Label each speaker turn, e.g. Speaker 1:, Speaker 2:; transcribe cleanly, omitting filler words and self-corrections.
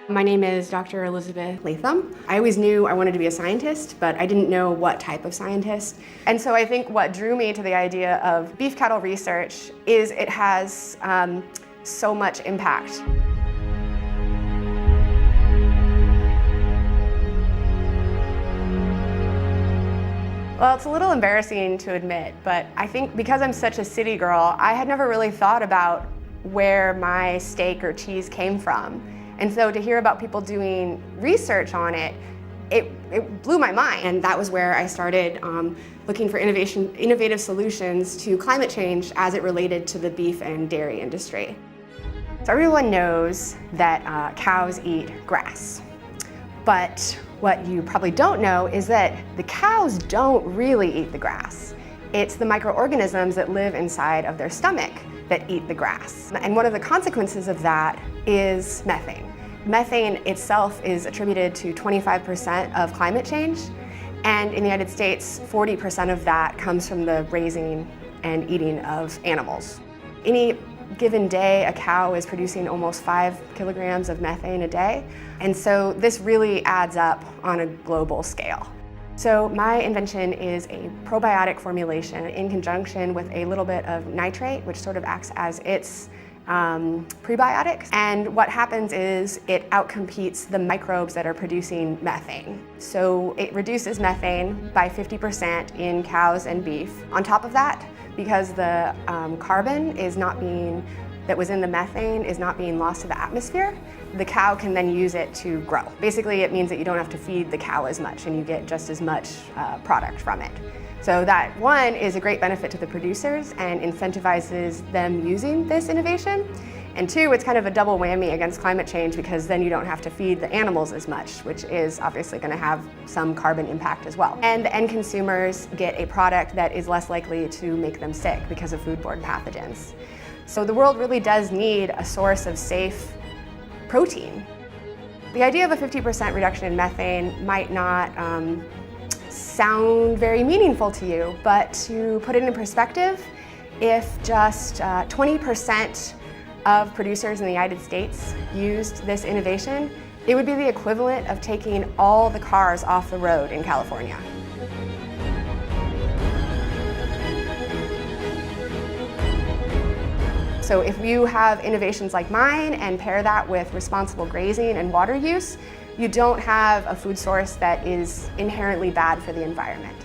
Speaker 1: My name is Dr. Elizabeth LATHAM. I always knew I wanted to be a scientist, but I didn't know what type of scientist. And so I think what drew me to the idea of beef cattle research is it has so much impact. Well, it's a little embarrassing to admit, but I think because I'm such a city girl, I had never really thought about where my steak or cheese came from. And so to hear about people doing research on it, it blew my mind. And that was where I started looking for innovative solutions to climate change as it related to the beef and dairy industry. So everyone knows that cows eat grass. But what you probably don't know is that the cows don't really eat the grass. It's the microorganisms that live inside of their stomach that eat the grass. And one of the consequences of that is methane. Methane itself is attributed to 25% of climate change, and in the United States, 40% of that comes from the raising and eating of animals. Any given day, a cow is producing almost 5 kilograms of methane a day, and so this really adds up on a global scale. So my invention is a probiotic formulation in conjunction with a little bit of nitrate, which sort of acts as its prebiotics. And what happens is it outcompetes the microbes that are producing methane. So it reduces methane by 50% in cows and beef. On top of that, because the carbon that was in the methane is not being lost to the atmosphere, the cow can then use it to grow. Basically, it means that you don't have to feed the cow as much and you get just as much product from it. So that, one, is a great benefit to the producers and incentivizes them using this innovation. And two, it's kind of a double whammy against climate change because then you don't have to feed the animals as much, which is obviously going to have some carbon impact as well. And the end consumers get a product that is less likely to make them sick because of foodborne pathogens. So the world really does need a source of safe protein. The idea of a 50% reduction in methane might not sound very meaningful to you, but to put it in perspective, if just 20% of producers in the United States used this innovation, it would be the equivalent of taking all the cars off the road in California. So if you have innovations like mine and pair that with responsible grazing and water use, you don't have a food source that is inherently bad for the environment.